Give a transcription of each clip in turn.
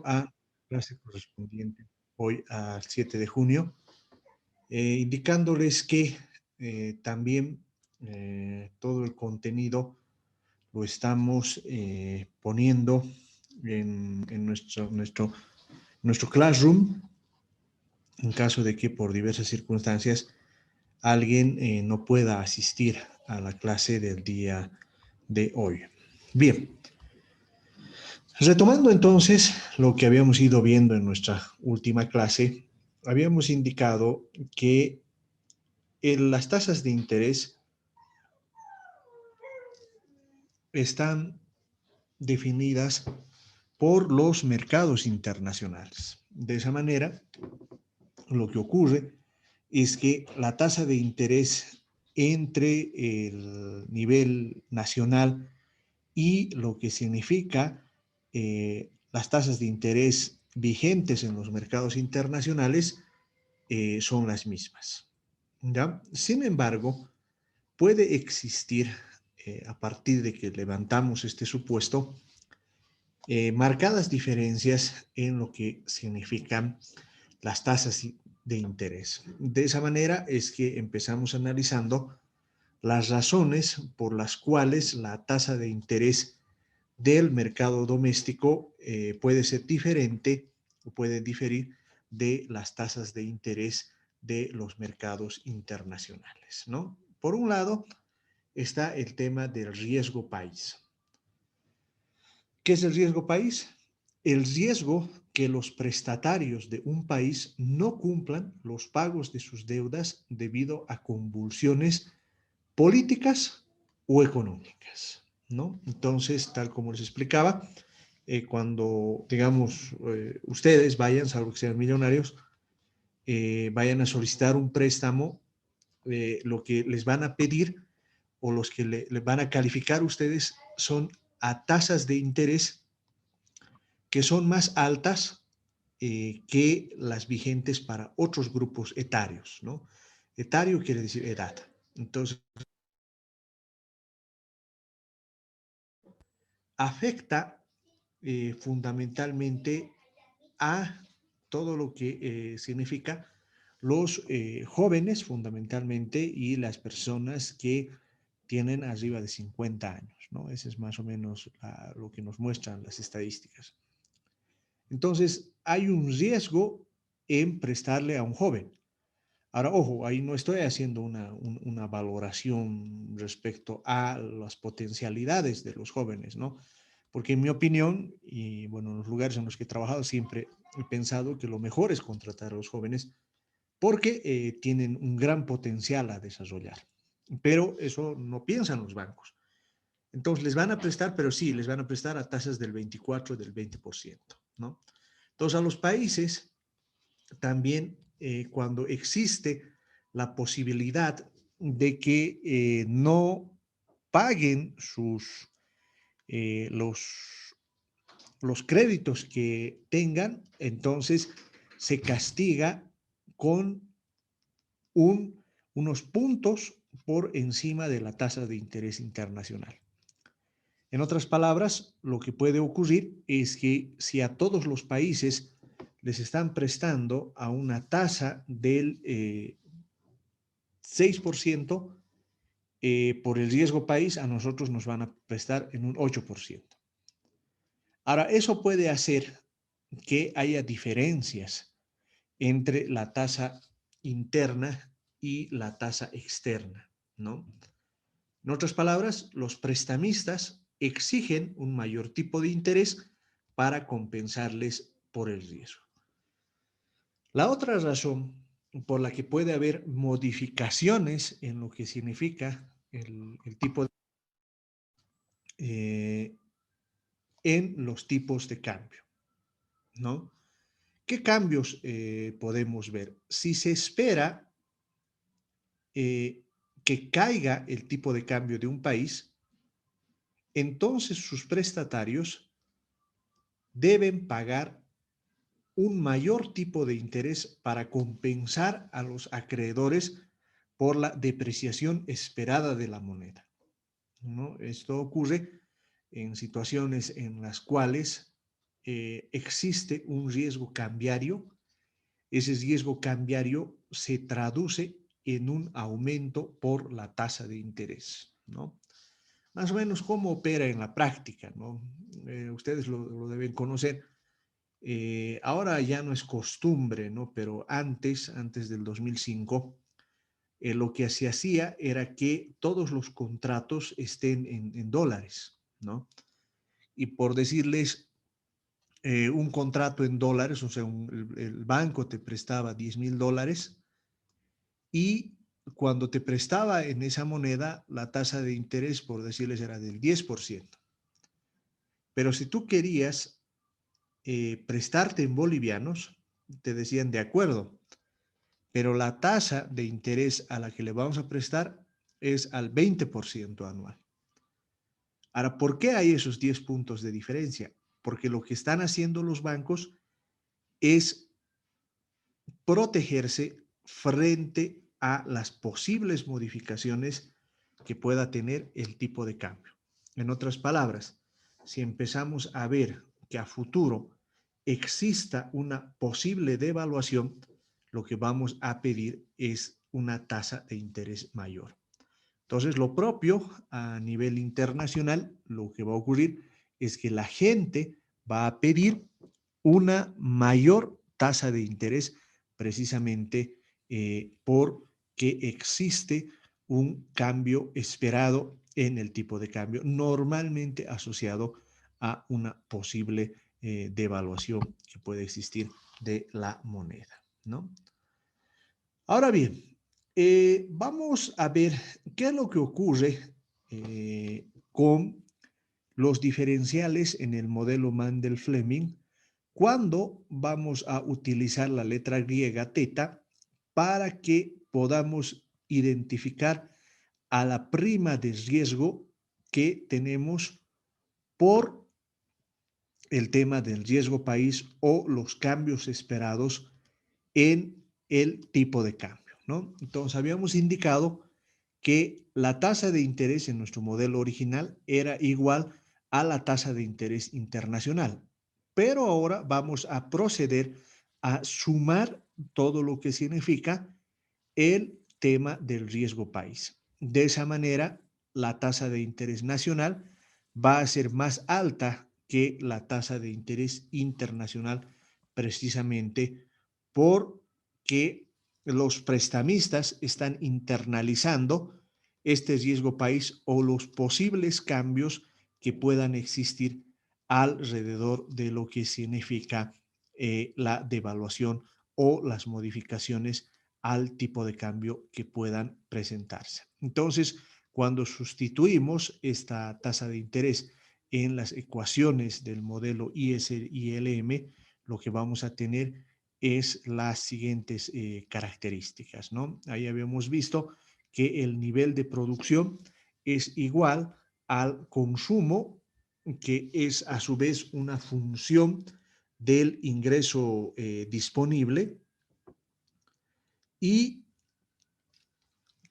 A clase correspondiente hoy al 7 de junio, indicándoles que también todo el contenido lo estamos poniendo en nuestro Classroom, en caso de que por diversas circunstancias alguien no pueda asistir a la clase del día de hoy. Bien. Retomando entonces lo que habíamos ido viendo en nuestra última clase, habíamos indicado que las tasas de interés están definidas por los mercados internacionales. De esa manera, lo que ocurre es que la tasa de interés entre el nivel nacional y lo que significa las tasas de interés vigentes en los mercados internacionales son las mismas. ¿Ya? Sin embargo, puede existir, a partir de que levantamos este supuesto, marcadas diferencias en lo que significan las tasas de interés. De esa manera es que empezamos analizando las razones por las cuales la tasa de interés del mercado doméstico puede ser diferente o puede diferir de las tasas de interés de los mercados internacionales, ¿no? Por un lado está el tema del riesgo país. ¿Qué es el riesgo país? El riesgo que los prestatarios de un país no cumplan los pagos de sus deudas debido a convulsiones políticas o económicas, ¿no? Entonces, tal como les explicaba, cuando, digamos, ustedes vayan, salvo que sean millonarios, vayan a solicitar un préstamo, lo que les van a pedir o los que le van a calificar ustedes son a tasas de interés que son más altas que las vigentes para otros grupos etarios, ¿no? Etario quiere decir edad. Entonces, afecta fundamentalmente a todo lo que significa los jóvenes fundamentalmente y las personas que tienen arriba de 50 años, ¿no? Ese es más o menos lo que nos muestran las estadísticas. Entonces, hay un riesgo en prestarle a un joven. Ahora, ojo, ahí no estoy haciendo una valoración respecto a las potencialidades de los jóvenes, ¿no? Porque en mi opinión, y bueno, en los lugares en los que he trabajado siempre he pensado que lo mejor es contratar a los jóvenes porque tienen un gran potencial a desarrollar. Pero eso no piensan los bancos. Entonces les van a prestar, pero sí, les van a prestar a tasas del 24, del 20%, ¿no? Entonces a los países también cuando existe la posibilidad de que no paguen los créditos que tengan, entonces se castiga con unos puntos por encima de la tasa de interés internacional. En otras palabras, lo que puede ocurrir es que si a todos los países les están prestando a una tasa del 6%, por el riesgo país, a nosotros nos van a prestar en un 8%. Ahora, eso puede hacer que haya diferencias entre la tasa interna y la tasa externa, ¿no? En otras palabras, los prestamistas exigen un mayor tipo de interés para compensarles por el riesgo. La otra razón por la que puede haber modificaciones en lo que significa el tipo de en los tipos de cambio, ¿no? ¿Qué cambios podemos ver? Si se espera que caiga el tipo de cambio de un país, entonces sus prestatarios deben pagar un mayor tipo de interés para compensar a los acreedores por la depreciación esperada de la moneda, ¿no? Esto ocurre en situaciones en las cuales existe un riesgo cambiario. Ese riesgo cambiario se traduce en un aumento por la tasa de interés, ¿no? Más o menos cómo opera en la práctica, ¿no? Ustedes lo deben conocer. Ahora ya no es costumbre, ¿no? Pero antes del 2005, lo que se hacía era que todos los contratos estén en dólares, ¿no? Y por decirles, un contrato en dólares, o sea, el banco te prestaba $10,000 y cuando te prestaba en esa moneda, la tasa de interés, por decirles, era del 10%. Pero si tú querías prestarte en bolivianos, te decían de acuerdo, pero la tasa de interés a la que le vamos a prestar es al 20% anual. Ahora, ¿por qué hay esos 10 puntos de diferencia? Porque lo que están haciendo los bancos es protegerse frente a las posibles modificaciones que pueda tener el tipo de cambio. En otras palabras, si empezamos a ver que a futuro exista una posible devaluación, lo que vamos a pedir es una tasa de interés mayor. Entonces, lo propio a nivel internacional, lo que va a ocurrir es que la gente va a pedir una mayor tasa de interés precisamente porque existe un cambio esperado en el tipo de cambio, normalmente asociado a una posible devaluación que puede existir de la moneda, ¿no? Ahora bien, vamos a ver qué es lo que ocurre con los diferenciales en el modelo Mandel-Fleming cuando vamos a utilizar la letra griega teta para que podamos identificar a la prima de riesgo que tenemos por el tema del riesgo país o los cambios esperados en el tipo de cambio, ¿no? Entonces, habíamos indicado que la tasa de interés en nuestro modelo original era igual a la tasa de interés internacional, pero ahora vamos a proceder a sumar todo lo que significa el tema del riesgo país. De esa manera, la tasa de interés nacional va a ser más alta que la tasa de interés internacional, precisamente porque los prestamistas están internalizando este riesgo país o los posibles cambios que puedan existir alrededor de lo que significa la devaluación o las modificaciones al tipo de cambio que puedan presentarse. Entonces, cuando sustituimos esta tasa de interés en las ecuaciones del modelo ISILM, lo que vamos a tener es las siguientes características, ¿no? Ahí habíamos visto que el nivel de producción es igual al consumo, que es a su vez una función del ingreso disponible, y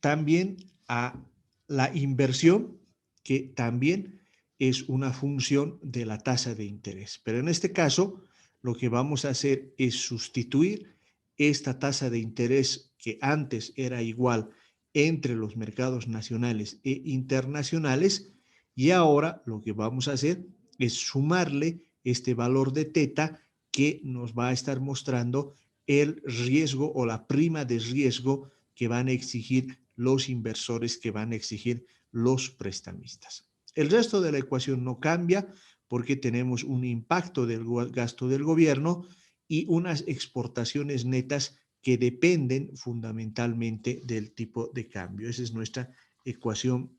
también a la inversión, que también es una función de la tasa de interés. Pero en este caso, lo que vamos a hacer es sustituir esta tasa de interés que antes era igual entre los mercados nacionales e internacionales, y ahora lo que vamos a hacer es sumarle este valor de teta que nos va a estar mostrando el riesgo o la prima de riesgo que van a exigir los inversores, que van a exigir los prestamistas. El resto de la ecuación no cambia porque tenemos un impacto del gasto del gobierno y unas exportaciones netas que dependen fundamentalmente del tipo de cambio. Esa es nuestra ecuación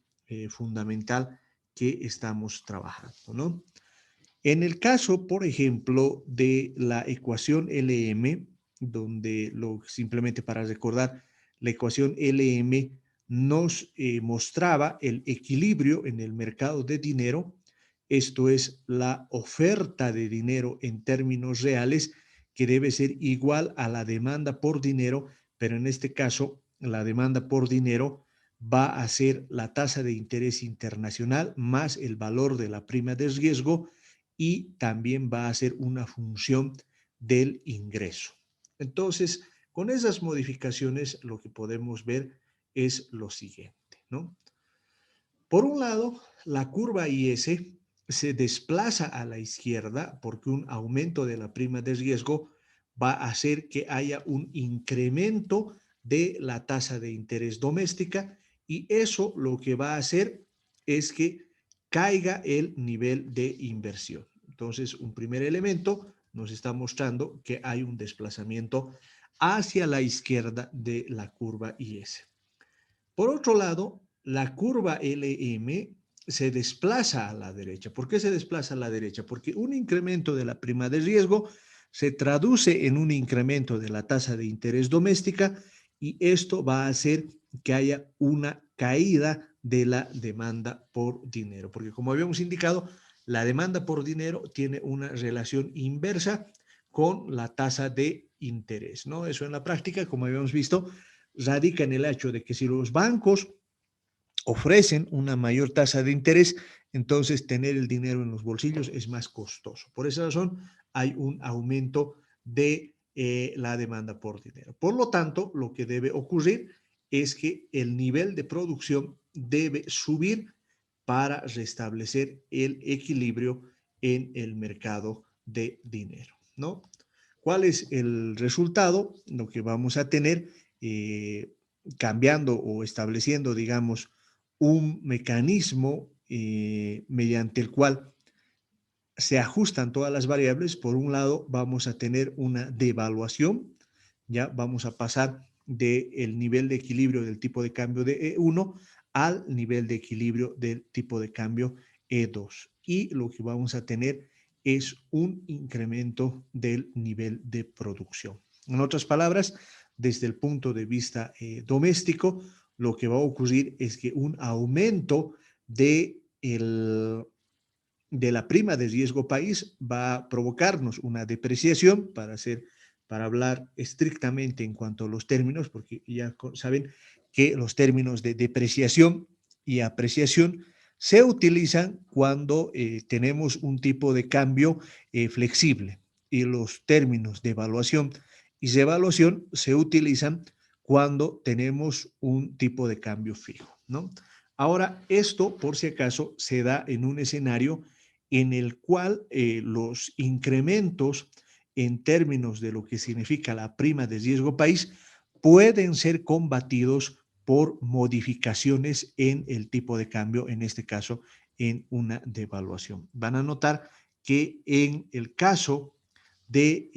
fundamental que estamos trabajando, ¿no? En el caso, por ejemplo, de la ecuación LM, donde simplemente para recordar, la ecuación LM nos mostraba el equilibrio en el mercado de dinero, esto es la oferta de dinero en términos reales, que debe ser igual a la demanda por dinero, pero en este caso la demanda por dinero va a ser la tasa de interés internacional más el valor de la prima de riesgo, y también va a ser una función del ingreso. Entonces, con esas modificaciones, lo que podemos ver es lo siguiente, ¿no? Por un lado, la curva IS se desplaza a la izquierda porque un aumento de la prima de riesgo va a hacer que haya un incremento de la tasa de interés doméstica y eso lo que va a hacer es que caiga el nivel de inversión. Entonces, un primer elemento nos está mostrando que hay un desplazamiento hacia la izquierda de la curva IS. Por otro lado, la curva LM se desplaza a la derecha. ¿Por qué se desplaza a la derecha? Porque un incremento de la prima de riesgo se traduce en un incremento de la tasa de interés doméstica y esto va a hacer que haya una caída de la demanda por dinero. Porque como habíamos indicado, la demanda por dinero tiene una relación inversa con la tasa de interés, ¿no? Eso en la práctica, como habíamos visto, radica en el hecho de que si los bancos ofrecen una mayor tasa de interés, entonces tener el dinero en los bolsillos es más costoso. Por esa razón hay un aumento de la demanda por dinero. Por lo tanto, lo que debe ocurrir es que el nivel de producción debe subir para restablecer el equilibrio en el mercado de dinero, ¿no? ¿Cuál es el resultado? Lo que vamos a tener cambiando o estableciendo, digamos, un mecanismo mediante el cual se ajustan todas las variables. Por un lado, vamos a tener una devaluación, ya vamos a pasar del nivel de equilibrio del tipo de cambio de E1 al nivel de equilibrio del tipo de cambio E2. Y lo que vamos a tener es un incremento del nivel de producción. En otras palabras, desde el punto de vista doméstico, lo que va a ocurrir es que un aumento de la prima de riesgo país va a provocarnos una depreciación para hablar estrictamente en cuanto a los términos, porque ya saben que los términos de depreciación y apreciación se utilizan cuando tenemos un tipo de cambio flexible y los términos de evaluación y devaluación se utilizan cuando tenemos un tipo de cambio fijo, ¿no? Ahora, esto, por si acaso, se da en un escenario en el cual los incrementos en términos de lo que significa la prima de riesgo país pueden ser combatidos por modificaciones en el tipo de cambio, en este caso en una devaluación. Van a notar que en el caso de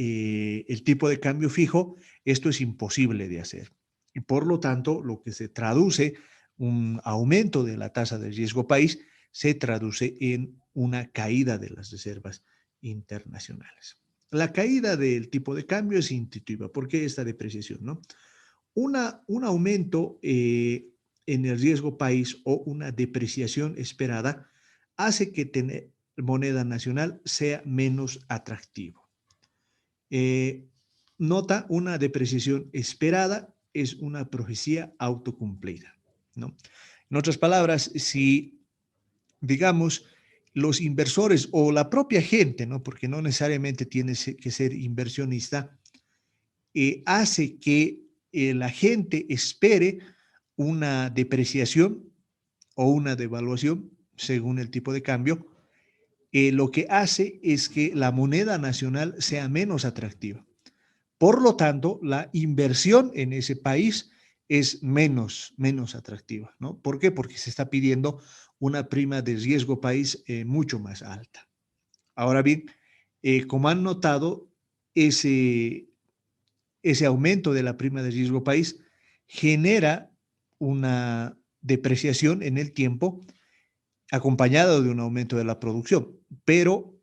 el tipo de cambio fijo, esto es imposible de hacer. Y por lo tanto, lo que se traduce un aumento de la tasa de riesgo país se traduce en una caída de las reservas internacionales. La caída del tipo de cambio es intuitiva. ¿Por qué esta depreciación? ¿No? Un aumento en el riesgo país o una depreciación esperada hace que tener moneda nacional sea menos atractivo. Nota, una depreciación esperada es una profecía autocumplida, ¿no? En otras palabras, si digamos, los inversores o la propia gente, ¿no? Porque no necesariamente tiene que ser inversionista, hace que la gente espere una depreciación o una devaluación según el tipo de cambio, lo que hace es que la moneda nacional sea menos atractiva. Por lo tanto, la inversión en ese país es menos atractiva, ¿no? ¿Por qué? Porque se está pidiendo una prima de riesgo país mucho más alta. Ahora bien, como han notado, ese, ese aumento de la prima de riesgo país genera una depreciación en el tiempo acompañado de un aumento de la producción. Pero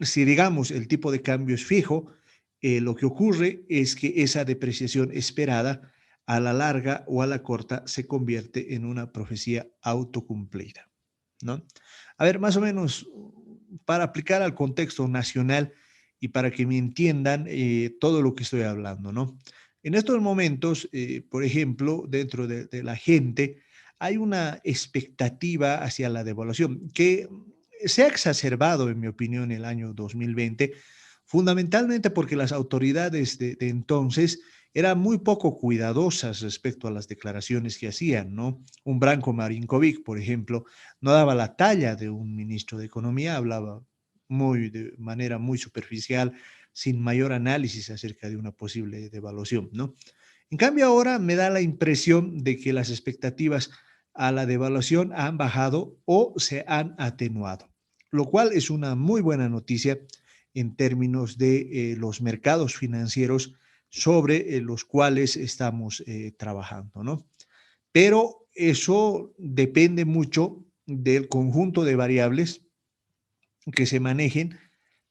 si digamos el tipo de cambio es fijo, lo que ocurre es que esa depreciación esperada a la larga o a la corta se convierte en una profecía autocumplida, ¿no? A ver, más o menos para aplicar al contexto nacional y para que me entiendan todo lo que estoy hablando, ¿no? En estos momentos, por ejemplo, dentro de la gente, hay una expectativa hacia la devaluación que se ha exacerbado, en mi opinión, el año 2020, fundamentalmente porque las autoridades de entonces eran muy poco cuidadosas respecto a las declaraciones que hacían, ¿no? Un Branko Marinkovic, por ejemplo, no daba la talla de un ministro de Economía, hablaba de manera muy superficial, sin mayor análisis acerca de una posible devaluación, ¿no? En cambio, ahora me da la impresión de que las expectativas a la devaluación han bajado o se han atenuado, lo cual es una muy buena noticia en términos de los mercados financieros sobre los cuales estamos trabajando, ¿no? Pero eso depende mucho del conjunto de variables que se manejen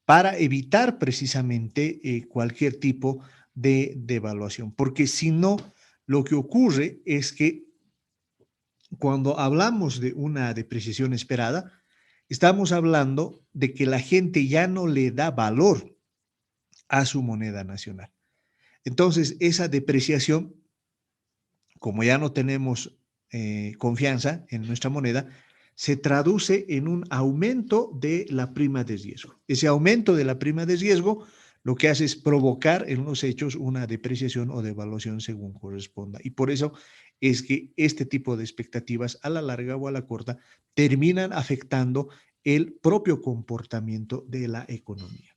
para evitar precisamente cualquier tipo de devaluación, porque si no, lo que ocurre es que cuando hablamos de una depreciación esperada, estamos hablando de que la gente ya no le da valor a su moneda nacional. Entonces, esa depreciación, como ya no tenemos confianza en nuestra moneda, se traduce en un aumento de la prima de riesgo. Ese aumento de la prima de riesgo lo que hace es provocar en los hechos una depreciación o devaluación según corresponda. Y por eso es que este tipo de expectativas a la larga o a la corta terminan afectando el propio comportamiento de la economía.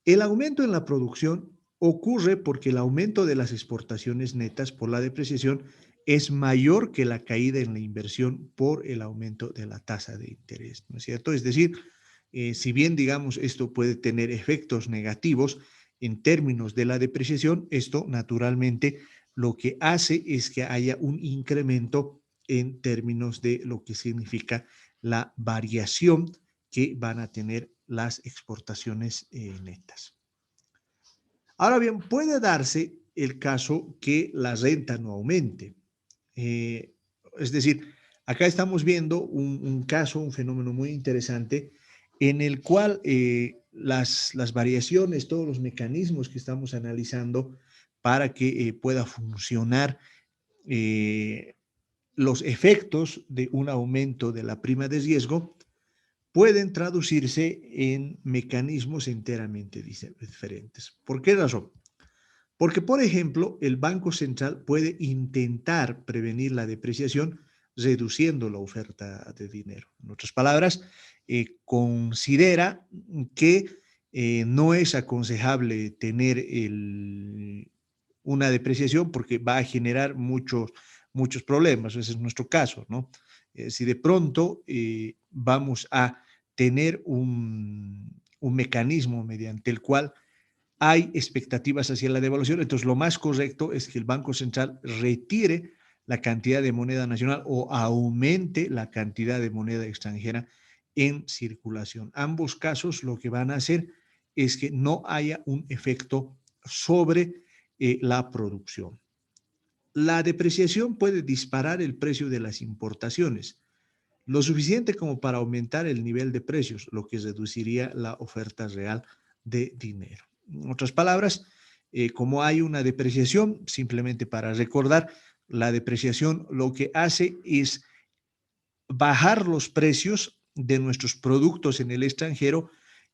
El aumento en la producción ocurre porque el aumento de las exportaciones netas por la depreciación es mayor que la caída en la inversión por el aumento de la tasa de interés, ¿no es cierto? Es decir, si bien, digamos, esto puede tener efectos negativos en términos de la depreciación, esto naturalmente lo que hace es que haya un incremento en términos de lo que significa la variación que van a tener las exportaciones netas. Ahora bien, puede darse el caso que la renta no aumente. Eh, es decir, acá estamos viendo caso, un fenómeno muy interesante en el cual las variaciones, todos los mecanismos que estamos analizando para que pueda funcionar eh, los efectos de un aumento de la prima de riesgo pueden traducirse en mecanismos enteramente diferentes. ¿Por qué razón? Porque, por ejemplo, el Banco Central puede intentar prevenir la depreciación reduciendo la oferta de dinero. En otras palabras, considera que no es aconsejable tener una depreciación porque va a generar muchos problemas. Ese es nuestro caso, ¿no? Si de pronto vamos a tener un mecanismo mediante el cual hay expectativas hacia la devaluación, entonces lo más correcto es que el Banco Central retire la cantidad de moneda nacional o aumente la cantidad de moneda extranjera en circulación. Ambos casos lo que van a hacer es que no haya un efecto sobre la producción. La depreciación puede disparar el precio de las importaciones, lo suficiente como para aumentar el nivel de precios, lo que reduciría la oferta real de dinero. En otras palabras, como hay una depreciación, simplemente para recordar, la depreciación lo que hace es bajar los precios de nuestros productos en el extranjero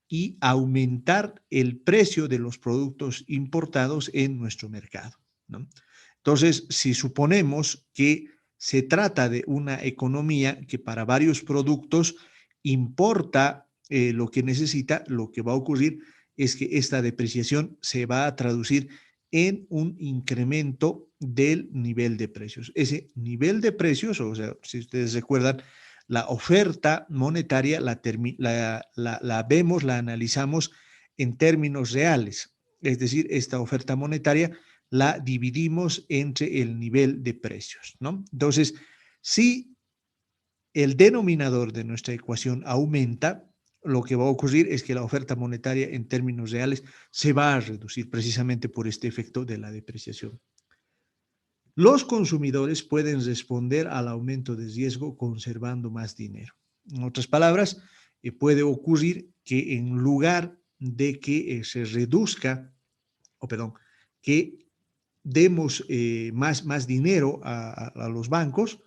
y aumentar el precio de los productos importados en nuestro mercado, ¿no? Entonces, si suponemos que se trata de una economía que para varios productos importa lo que necesita, lo que va a ocurrir es que esta depreciación se va a traducir en un incremento del nivel de precios. Ese nivel de precios, o sea, si ustedes recuerdan, la oferta monetaria la vemos, la analizamos en términos reales. Es decir, esta oferta monetaria la dividimos entre el nivel de precios, ¿no? Entonces, si el denominador de nuestra ecuación aumenta, lo que va a ocurrir es que la oferta monetaria en términos reales se va a reducir precisamente por este efecto de la depreciación. Los consumidores pueden responder al aumento de riesgo conservando más dinero. En otras palabras, puede ocurrir que en lugar de que se reduzca, o perdón, que demos más dinero a los bancos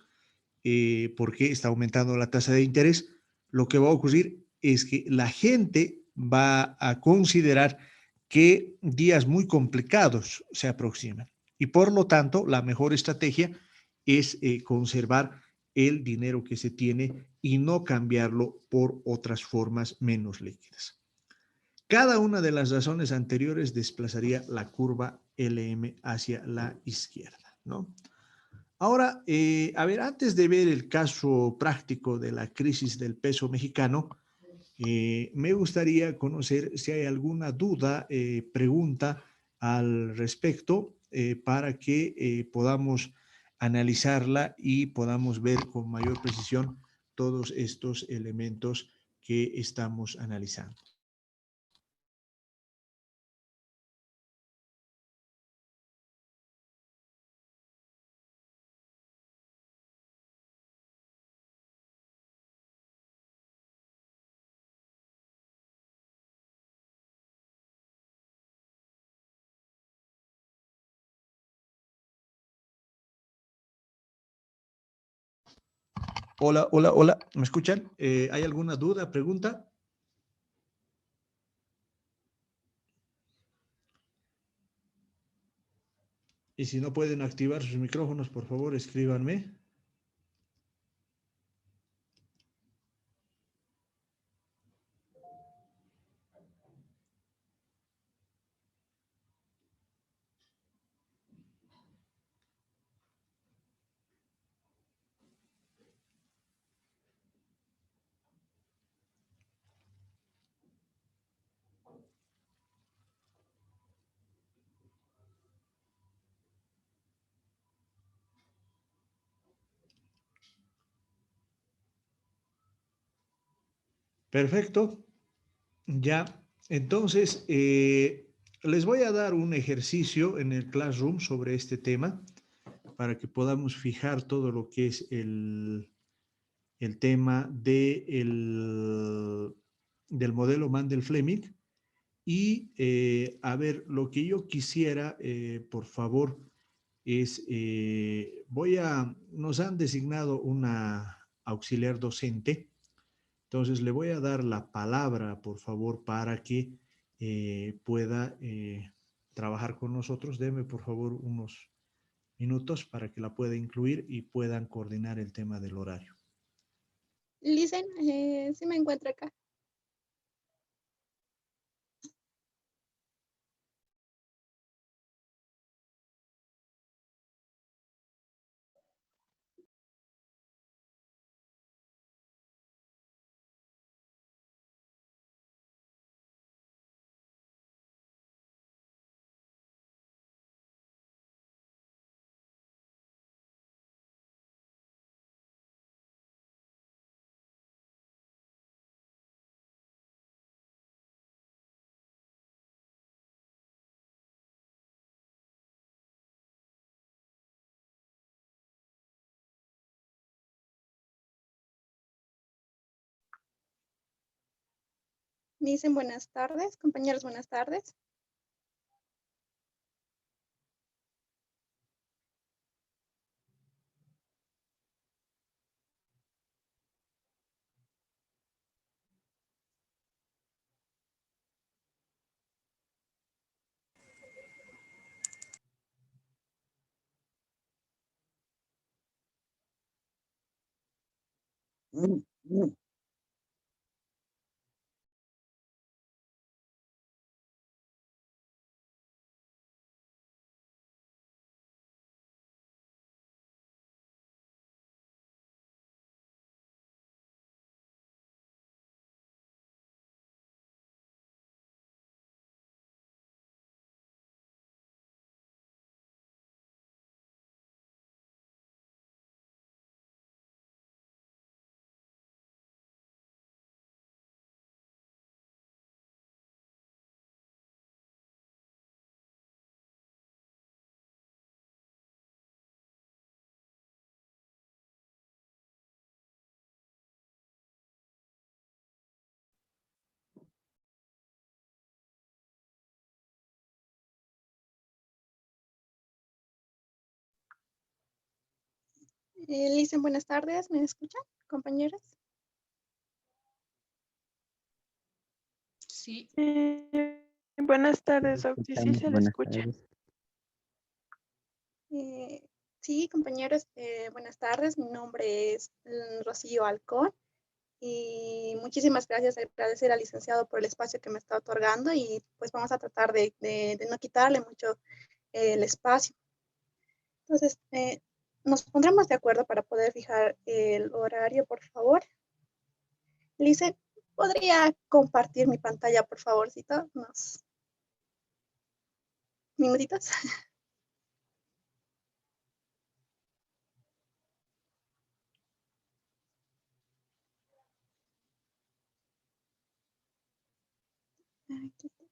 porque está aumentando la tasa de interés, lo que va a ocurrir es que la gente va a considerar que días muy complicados se aproximan y por lo tanto la mejor estrategia es conservar el dinero que se tiene y no cambiarlo por otras formas menos líquidas. Cada una de las razones anteriores desplazaría la curva LM hacia la izquierda, ¿no? Ahora, a ver, antes de ver el caso práctico de la crisis del peso mexicano, me gustaría conocer si hay alguna duda, pregunta al respecto para que podamos analizarla y podamos ver con mayor precisión todos estos elementos que estamos analizando. Hola, hola, hola, ¿me escuchan? ¿Hay alguna duda, pregunta? Y si no pueden activar sus micrófonos, por favor, escríbanme. Perfecto. Ya, entonces, les voy a dar un ejercicio en el Classroom sobre este tema para que podamos fijar todo lo que es el tema del modelo Mandel-Fleming. Y, a ver, lo que yo quisiera, por favor, es, nos han designado una auxiliar docente. Entonces le voy a dar la palabra, por favor, para que pueda trabajar con nosotros. Deme, por favor, unos minutos para que la pueda incluir y puedan coordinar el tema del horario. Listen, sí me encuentro acá. Me dicen buenas tardes, compañeros, buenas tardes. Listen, buenas tardes, ¿me escuchan, compañeros? Sí. Buenas tardes, Oxy, sí se le Buenas escucha. tardes. Sí, compañeros, buenas tardes. Mi nombre es Rocío Alcón y muchísimas gracias. Agradecer al licenciado por el espacio que me está otorgando y pues vamos a tratar de no quitarle mucho el espacio. Entonces, nos pondremos de acuerdo para poder fijar el horario, por favor. Lice, ¿podría compartir mi pantalla, por favorcito? Unos minutitos. Aquí está.